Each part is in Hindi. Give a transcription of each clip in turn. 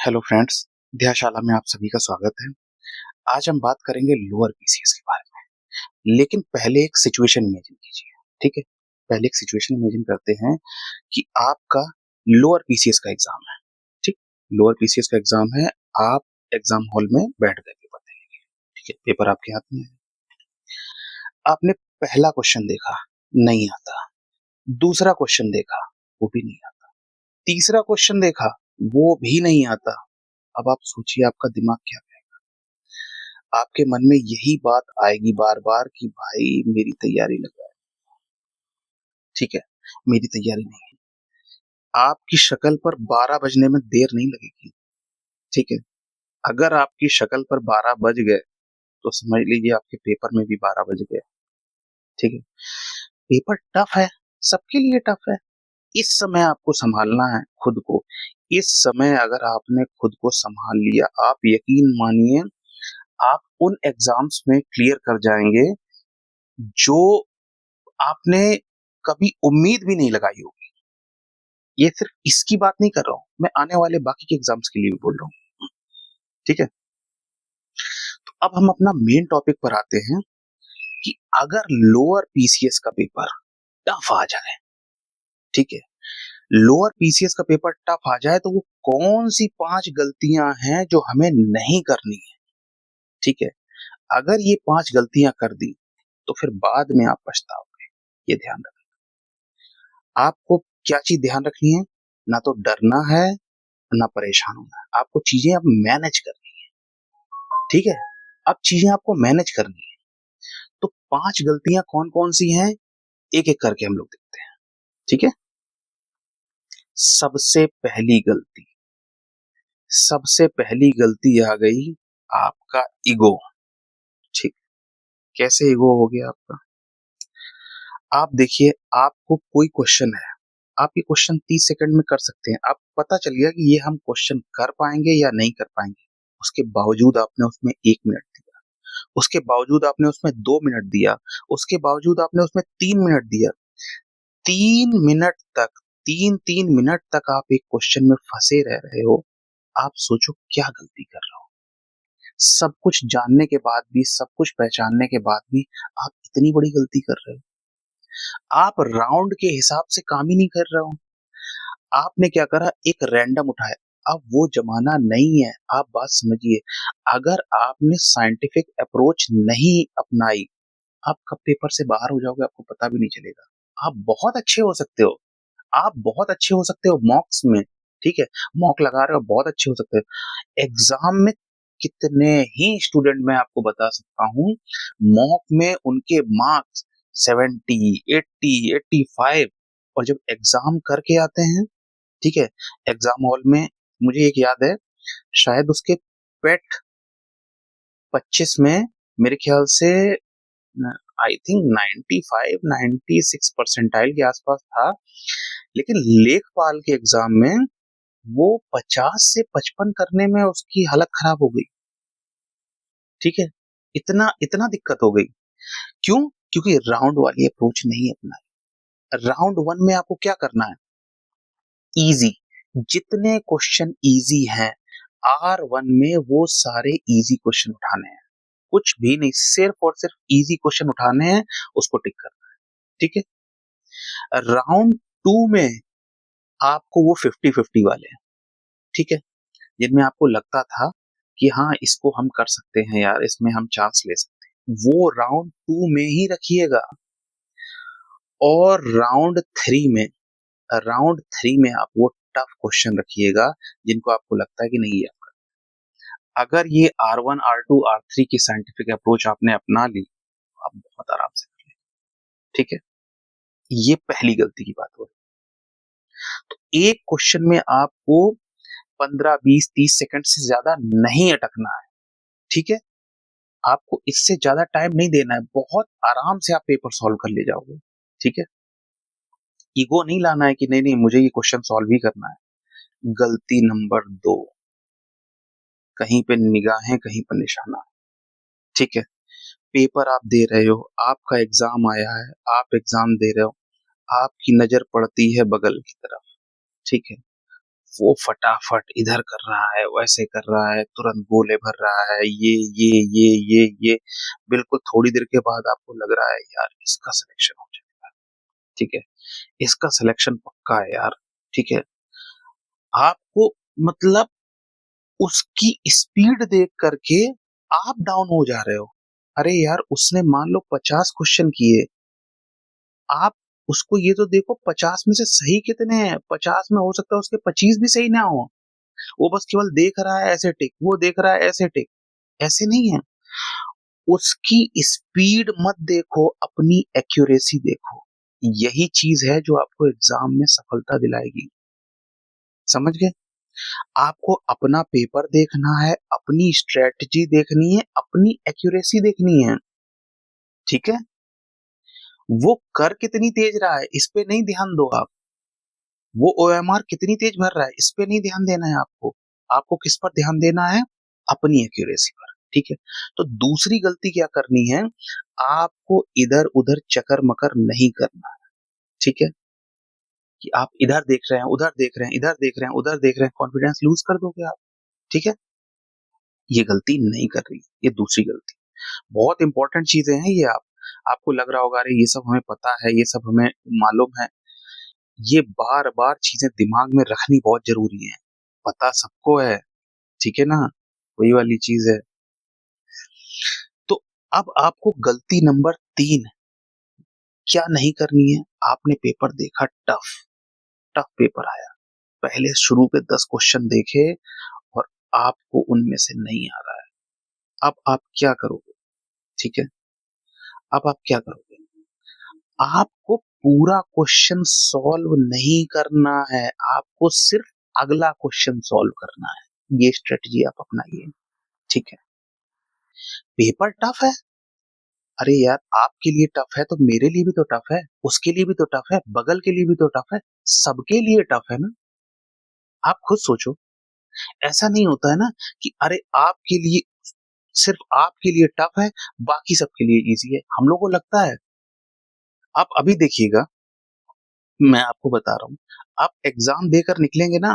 हेलो फ्रेंड्स, ध्याशाला में आप सभी का स्वागत है। आज हम बात करेंगे लोअर पीसीएस के बारे में। लेकिन पहले एक सिचुएशन इमेजिन कीजिए, ठीक है? पहले एक सिचुएशन इमेजिन करते हैं कि आपका लोअर पीसीएस का एग्जाम है, ठीक? लोअर पीसीएस का एग्जाम है, आप एग्जाम हॉल में बैठ गए पेपर देने के लिए, ठीक है? पेपर आपके हाथ में है। आपने पहला क्वेश्चन देखा, नहीं आता। दूसरा क्वेश्चन देखा, वो भी नहीं आता। तीसरा क्वेश्चन देखा, वो भी नहीं आता। अब आप सोचिए आपका दिमाग क्या कहेगा। आपके मन में यही बात आएगी बार बार कि भाई मेरी तैयारी लग रहा है, ठीक है, मेरी तैयारी नहीं है। आपकी शक्ल पर 12 बजने में देर नहीं लगेगी, ठीक है। अगर आपकी शक्ल पर 12 बज गए तो समझ लीजिए आपके पेपर में भी 12 बज गए, ठीक है। पेपर टफ है, सबके लिए टफ है। इस समय आपको संभालना है खुद को। इस समय अगर आपने खुद को संभाल लिया, आप यकीन मानिए आप उन एग्जाम्स में क्लियर कर जाएंगे जो आपने कभी उम्मीद भी नहीं लगाई होगी। ये सिर्फ इसकी बात नहीं कर रहा हूं, मैं आने वाले बाकी के एग्जाम्स के लिए भी बोल रहा हूँ, ठीक है। तो अब हम अपना मेन टॉपिक पर आते हैं कि अगर लोअर पीसीएस का पेपर टफ आ जाए, ठीक है, लोअर पीसीएस का पेपर टफ आ जाए तो वो कौन सी 5 गलतियां हैं जो हमें नहीं करनी है, ठीक है। अगर ये 5 गलतियां कर दी तो फिर बाद में आप पछताओगे, ये ध्यान रखना। आपको क्या चीज ध्यान रखनी है, ना तो डरना है ना परेशान होना है। आपको चीजें अब मैनेज करनी है, ठीक है। अब चीजें आपको मैनेज करनी है। तो 5 गलतियां कौन कौन सी हैं, एक एक करके हम लोग देखते हैं, ठीक है। सबसे पहली गलती, सबसे पहली गलती आ गई आपका ईगो, ठीक। कैसे ईगो हो गया आपका? आप देखिए, आपको कोई क्वेश्चन है, आप ये क्वेश्चन 30 सेकंड में कर सकते हैं। आप पता चल गया कि ये हम क्वेश्चन कर पाएंगे या नहीं कर पाएंगे। उसके बावजूद आपने उसमें 1 मिनट दिया, उसके बावजूद आपने उसमें 2 मिनट दिया, उसके बावजूद आपने उसमें 3 मिनट दिया। 3 मिनट तक, 3-3 मिनट तक आप एक क्वेश्चन में फंसे रह रहे हो। आप सोचो क्या गलती कर रहे हो। सब कुछ जानने के बाद भी, सब कुछ पहचानने के बाद भी आप इतनी बड़ी गलती कर रहे हो। आप राउंड के हिसाब से काम ही नहीं कर रहे हो। आपने क्या करा, एक रैंडम उठाया। अब वो जमाना नहीं है, आप बात समझिए। अगर आपने साइंटिफिक अप्रोच नहीं अपनाई, आप कब पेपर से बाहर हो जाओगे आपको पता भी नहीं चलेगा। आप बहुत अच्छे हो सकते हो, आप बहुत अच्छे हो सकते हो मॉक्स में, ठीक है, मॉक लगा रहे हो, बहुत अच्छे हो सकते हो। एग्जाम में कितने ही स्टूडेंट मैं आपको बता सकता हूँ, मॉक में उनके मार्क्स 70, 80, 85, और जब एग्जाम करके आते हैं, ठीक है, एग्जाम हॉल में, मुझे एक याद है, शायद उसके पेट 25 में मेरे ख्याल से आई थिंक 95 96 परसेंटाइल के आसपास था। लेकिन लेखपाल के एग्जाम में वो 50 से 55 करने में उसकी हालत खराब हो गई, ठीक है। इतना इतना दिक्कत हो गई। क्यों? क्योंकि राउंड वाली अप्रोच नहीं अपनाई। राउंड वन में आपको क्या करना है, इजी, जितने क्वेश्चन इजी हैं R1 में वो सारे इजी क्वेश्चन उठाने हैं। कुछ भी नहीं, सिर्फ और सिर्फ इजी क्वेश्चन उठाने हैं, उसको टिक करना है, ठीक है। राउंड टू में आपको वो 50-50 वाले हैं, ठीक है, जिनमें आपको लगता था कि हाँ इसको हम कर सकते हैं यार, इसमें हम चांस ले सकते हैं, वो राउंड टू में ही रखिएगा। और राउंड थ्री में आप वो टफ क्वेश्चन रखिएगा जिनको आपको लगता है कि नहीं, ये अगर ये R1 R2 R3 की साइंटिफिक अप्रोच आपने अपना ली, आप बहुत आराम से कर लेंगे, ठीक है। ये पहली गलती की बात हो रही। तो एक क्वेश्चन में आपको 15-20-30 सेकंड से ज्यादा नहीं अटकना है, ठीक है। आपको इससे ज्यादा टाइम नहीं देना है, बहुत आराम से आप पेपर सॉल्व कर ले जाओगे, ठीक है। ईगो नहीं लाना है कि नहीं नहीं मुझे ये क्वेश्चन सॉल्व ही करना है। गलती नंबर 2, कहीं पे निगाहें कहीं पर निशाना, ठीक है। पेपर आप दे रहे हो, आपका एग्जाम आया है, आप एग्जाम दे रहे हो, आपकी नजर पड़ती है बगल की तरफ, ठीक है। वो फटाफट इधर कर रहा है, वैसे कर रहा है, तुरंत गोले भर रहा है, ये बिल्कुल थोड़ी देर के बाद आपको लग रहा है यार इसका सिलेक्शन हो जाएगा, ठीक है, इसका सिलेक्शन पक्का है यार, ठीक है। आपको मतलब उसकी स्पीड देख करके आप डाउन हो जा रहे हो। अरे यार उसने मान लो 50 क्वेश्चन किए, आप उसको ये तो देखो 50 में से सही कितने हैं, 50 में हो सकता है उसके 25 भी सही ना हो, वो बस केवल देख रहा है ऐसे टिक, वो देख रहा है ऐसे टिक, ऐसे नहीं है। उसकी स्पीड मत देखो, अपनी एक्यूरेसी देखो, यही चीज है जो आपको एग्जाम में सफलता दिलाएगी, समझ गए। आपको अपना पेपर देखना है, अपनी स्ट्रेटजी देखनी है, अपनी एक्यूरेसी देखनी है, ठीक है। वो कर कितनी तेज रहा है इस पे नहीं ध्यान दो आप, वो ओएमआर कितनी तेज भर रहा है इस पे नहीं ध्यान देना है आपको, आपको किस पर ध्यान देना है, अपनी एक्यूरेसी पर, ठीक है। तो दूसरी गलती क्या करनी है, आपको इधर उधर चक्कर मकर नहीं करना है, ठीक है, कि आप इधर देख रहे हैं, उधर देख रहे हैं, इधर देख रहे हैं, उधर देख रहे हैं, कॉन्फिडेंस लूज कर दोगे आप, ठीक है। ये गलती नहीं कर रही, ये दूसरी गलती। बहुत इंपॉर्टेंट चीजें हैं ये, आपको लग रहा होगा अरे ये सब हमें पता है, ये सब हमें मालूम है, ये बार बार चीजें दिमाग में रखनी बहुत जरूरी है। पता सबको है, ठीक है ना, वही वाली चीज है। तो अब आपको गलती नंबर 3 क्या नहीं करनी है, आपने पेपर देखा, टफ टफ पेपर आया, पहले शुरू के 10 क्वेश्चन देखे और आपको उनमें से नहीं आ रहा है, अब आप क्या करोगे, ठीक है। अब आप क्या करोगे, आपको पूरा क्वेश्चन सॉल्व नहीं करना है, आपको सिर्फ अगला क्वेश्चन सॉल्व करना है, ये स्ट्रेटजी आप अपनाइए, ठीक है। पेपर टफ है, अरे यार आपके लिए टफ है तो मेरे लिए भी तो टफ है, उसके लिए भी तो टफ है, बगल के लिए भी तो टफ है, सबके लिए टफ है ना। आप खुद सोचो, ऐसा नहीं होता है ना कि अरे आपके लिए, सिर्फ आपके लिए टफ है, बाकी सबके लिए इजी है, हम लोग को लगता है। आप अभी देखिएगा, मैं आपको बता रहा हूँ, आप एग्जाम देकर निकलेंगे ना,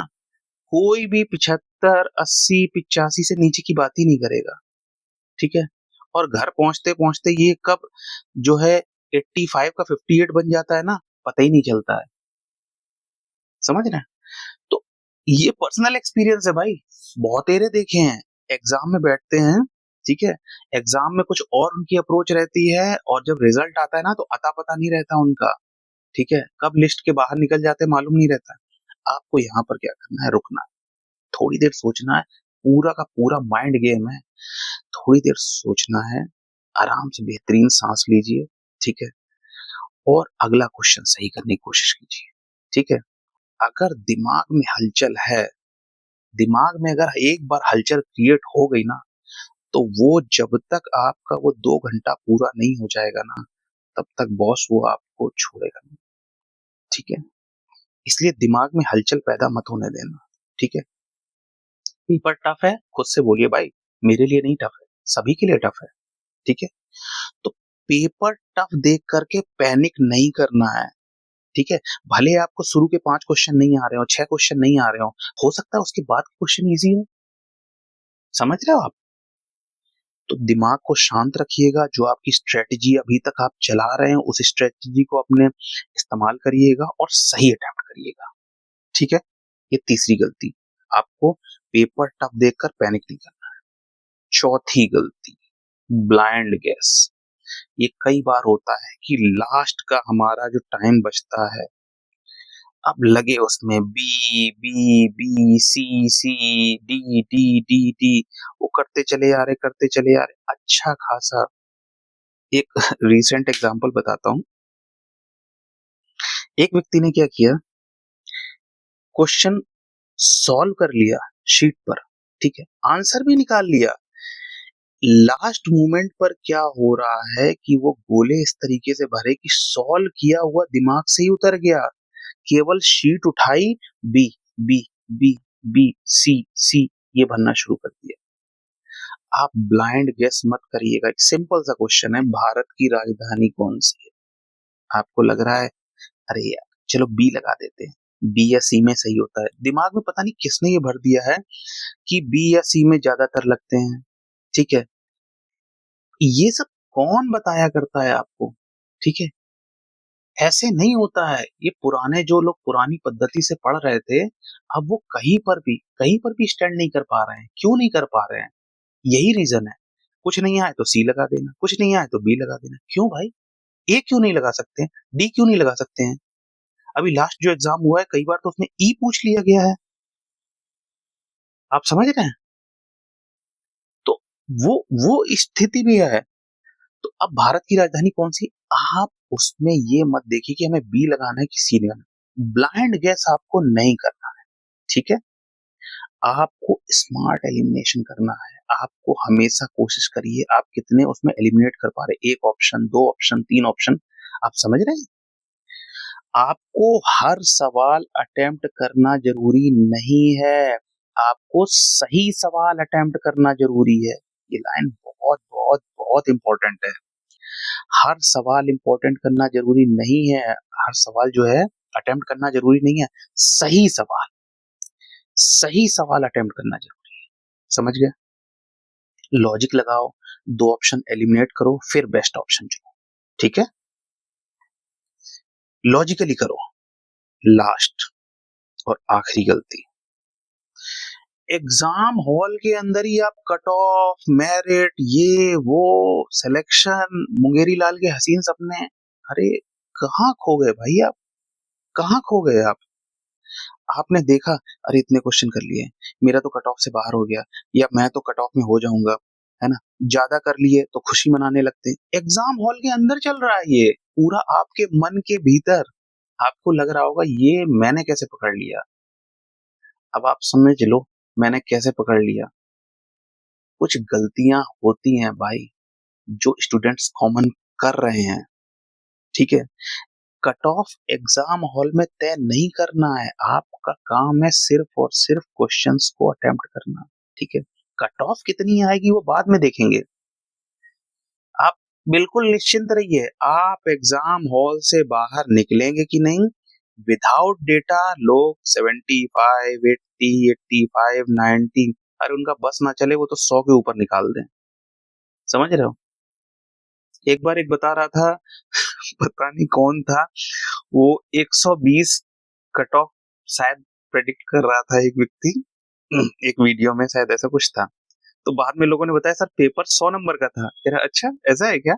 कोई भी 75 80 85 से नीचे की बात ही नहीं करेगा, ठीक है। और घर पहुंचते पहुंचते ये कब जो है 85 का 58 बन जाता है ना, पता ही नहीं चलता है, समझ रहे हैं। तो ये पर्सनल एक्सपीरियंस है भाई, बहुत एरे देखे हैं, एग्जाम में बैठते हैं, ठीक है, एग्जाम में कुछ और उनकी अप्रोच रहती है और जब रिजल्ट आता है ना तो अता पता नहीं रहता उनका, ठीक है, कब लिस्ट के बाहर निकल जाते मालूम नहीं रहता। आपको यहाँ पर क्या करना है, रुकना, थोड़ी देर सोचना है, पूरा का पूरा माइंड गेम है, थोड़ी देर सोचना है, आराम से बेहतरीन सांस लीजिए, ठीक है, और अगला क्वेश्चन सही करने की कोशिश कीजिए, ठीक है। अगर दिमाग में हलचल है, दिमाग में अगर एक बार हलचल क्रिएट हो गई ना, तो वो जब तक आपका वो 2 घंटा पूरा नहीं हो जाएगा ना, तब तक बॉस वो आपको छोड़ेगा नहीं, ठीक है। इसलिए दिमाग में हलचल पैदा मत होने देना, ठीक है। पेपर टफ है, खुद से बोलिए भाई मेरे लिए नहीं टफ है, सभी के लिए टफ है, ठीक है। तो पेपर टफ देख करके पैनिक नहीं करना है, ठीक है। भले आपको शुरू के 5 क्वेश्चन नहीं आ रहे हो, 6 क्वेश्चन नहीं आ रहे हो सकता है उसके बाद क्वेश्चन इजी हो, समझ रहे हो आप। तो दिमाग को शांत रखिएगा, जो आपकी स्ट्रेटजी अभी तक आप चला रहे हैं उस स्ट्रेटजी को अपने इस्तेमाल करिएगा और सही अटेम्प्ट करिएगा, ठीक है। ये तीसरी गलती, आपको पेपर टफ देखकर पैनिक नहीं करना है। चौथी गलती, ब्लाइंड गैस। ये कई बार होता है कि लास्ट का हमारा जो टाइम बचता है, अब लगे उसमें B B B C C D D D D, वो करते चले आ रहे, करते चले आ रहे, अच्छा खासा। एक रीसेंट एग्जांपल बताता हूँ, एक व्यक्ति ने क्या किया, क्वेश्चन सॉल्व कर लिया शीट पर, ठीक है, आंसर भी निकाल लिया, लास्ट मोमेंट पर क्या हो रहा है कि वो गोले इस तरीके से भरे कि सॉल्व किया हुआ दिमाग से ही उतर गया, केवल शीट उठाई, B B B B C C ये भरना शुरू कर दिया। आप ब्लाइंड गेस मत करिएगा, एक सिंपल सा क्वेश्चन है, भारत की राजधानी कौन सी है, आपको लग रहा है अरे यार चलो बी लगा देते हैं, बी या सी में सही होता है। दिमाग में पता नहीं किसने ये भर दिया है कि बी या सी में ज्यादातर लगते हैं। ठीक है, ये सब कौन बताया करता है आपको? ठीक है, ऐसे नहीं होता है। ये पुराने जो लोग पुरानी पद्धति से पढ़ रहे थे, अब वो कहीं पर भी स्टैंड नहीं कर पा रहे हैं। क्यों नहीं कर पा रहे हैं? यही रीजन है। कुछ नहीं आए तो सी लगा देना, कुछ नहीं आए तो बी लगा देना। क्यों भाई? ए क्यों नहीं लगा सकते हैं? डी क्यों नहीं लगा सकते हैं? अभी लास्ट जो एग्जाम हुआ है, कई बार तो उसमें ई पूछ लिया गया है। आप समझ रहे हैं? तो वो स्थिति भी है। तो अब भारत की राजधानी कौन सी? आप उसमें ये मत देखिए कि हमें बी लगाना है कि सी लगाना है। ब्लाइंड गैस आपको नहीं करना है। ठीक है, आपको स्मार्ट एलिमिनेशन करना है। आपको हमेशा कोशिश करिए आप कितने उसमें एलिमिनेट कर पा रहे, एक ऑप्शन, दो ऑप्शन, तीन ऑप्शन। आप समझ रहे हैं? आपको हर सवाल अटेम्प्ट करना जरूरी नहीं है। आपको सही सवाल अटेम्प्ट करना जरूरी है। ये लाइन बहुत बहुत बहुत इंपॉर्टेंट है। हर सवाल इंपॉर्टेंट करना जरूरी नहीं है। हर सवाल जो है अटेम्प्ट करना जरूरी नहीं है। सही सवाल, सही सवाल अटेम्प्ट करना जरूरी है। समझ गए? लॉजिक लगाओ, दो ऑप्शन एलिमिनेट करो, फिर बेस्ट ऑप्शन चुनो। ठीक है, लॉजिकली करो। लास्ट और आखिरी गलती, एग्जाम हॉल के अंदर ही आप कट ऑफ, मेरिट, ये वो, सिलेक्शन, मुंगेरी लाल के हसीन सपने। अरे कहाँ खो गए भाई आप? कहाँ खो गए आप? आपने देखा, अरे इतने क्वेश्चन कर लिए, मेरा तो कट ऑफ से बाहर हो गया, या मैं तो कट ऑफ में हो जाऊंगा, है ना? ज्यादा कर लिए तो खुशी मनाने लगते हैं। एग्जाम हॉल के अंदर चल रहा है ये, पूरा आपके मन के भीतर। आपको लग रहा होगा ये मैंने कैसे पकड़ लिया। अब आप समझ लो मैंने कैसे पकड़ लिया। कुछ गलतियां होती हैं भाई, जो स्टूडेंट्स कॉमन कर रहे हैं। ठीक है, कट ऑफ एग्जाम हॉल में तय नहीं करना है। आपका काम है सिर्फ और सिर्फ क्वेश्चंस को अटेम्प्ट करना। ठीक है, कट ऑफ कितनी आएगी वो बाद में देखेंगे। आप बिल्कुल निश्चिंत रहिए, आप एग्जाम हॉल से बाहर निकलेंगे कि नहीं विदाउट डेटा। लोग 75, 80, 85, 90, अरे उनका बस ना चले वो तो 100 के ऊपर निकाल दें। समझ रहे हो? एक बार एक बता रहा था पता नहीं कौन था वो, 120 कट ऑफ शायद प्रेडिक्ट कर रहा था एक व्यक्ति, एक वीडियो में शायद ऐसा कुछ था। तो बाद में लोगों ने बताया सर पेपर 100 नंबर का था। कह रहा अच्छा ऐसा है क्या?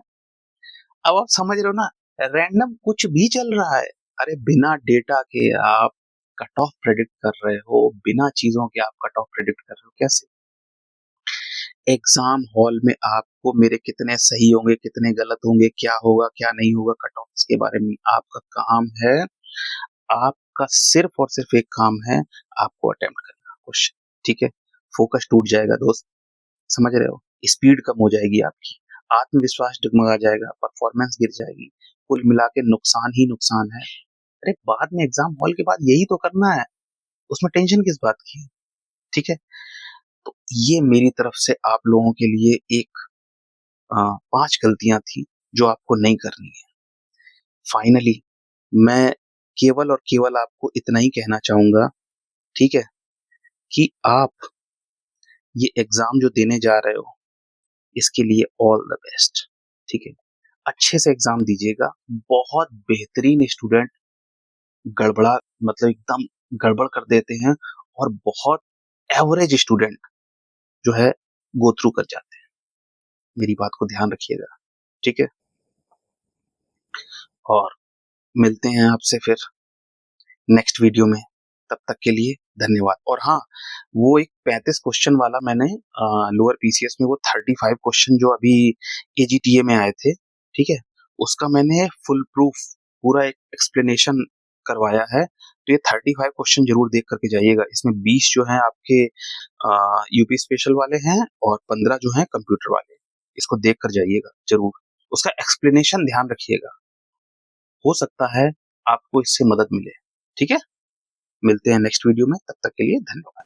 अब आप समझ रहे हो ना, रैंडम कुछ भी चल रहा है। अरे बिना डेटा के आप कट ऑफ प्रेडिक्ट कर रहे हो, बिना चीजों के आप कट ऑफ प्रेडिक्ट कर रहे हो, कैसे? एग्जाम हॉल में आपको मेरे कितने सही होंगे, कितने गलत होंगे, क्या होगा क्या नहीं होगा, कट ऑफ के बारे में आपका काम है। आपका सिर्फ और सिर्फ एक काम है, आपको अटेम्प्ट करना क्वेश्चन। ठीक है, फोकस टूट जाएगा दोस्त। समझ रहे हो? स्पीड कम हो जाएगी आपकी, आत्मविश्वास डगमगा जाएगा, परफॉर्मेंस गिर जाएगी। कुल मिला के नुकसान ही नुकसान है। अरे बाद में एग्जाम हॉल के बाद यही तो करना है, उसमें टेंशन किस बात की है? ठीक है, तो ये मेरी तरफ से आप लोगों के लिए एक 5 गलतियां थी जो आपको नहीं करनी है। फाइनली मैं केवल और केवल आपको इतना ही कहना चाहूंगा, ठीक है, कि आप ये एग्जाम जो देने जा रहे हो इसके लिए ऑल द बेस्ट। ठीक है, अच्छे से एग्जाम दीजिएगा। बहुत बेहतरीन स्टूडेंट गड़बड़ा मतलब एकदम गड़बड़ कर देते हैं, और बहुत एवरेज स्टूडेंट जो है गो थ्रू कर जाते हैं। मेरी बात को ध्यान रखिएगा। ठीक है, और मिलते हैं आपसे फिर नेक्स्ट वीडियो में। तब तक के लिए धन्यवाद। और हाँ, वो एक 35 क्वेश्चन वाला मैंने लोअर पीसीएस में वो 35 क्वेश्चन जो अभी एजीटीए में आए थे, ठीक है, उसका मैंने फुल प्रूफ पूरा एक एक्सप्लेनेशन करवाया है। तो ये 35 क्वेश्चन जरूर देख करके जाइएगा। इसमें 20 जो हैं आपके यूपी स्पेशल वाले हैं और 15 जो हैं कंप्यूटर वाले। इसको देख कर जाइएगा जरूर, उसका एक्सप्लेनेशन ध्यान रखिएगा। हो सकता है आपको इससे मदद मिले। ठीक है, मिलते हैं नेक्स्ट वीडियो में, तब तक के लिए धन्यवाद।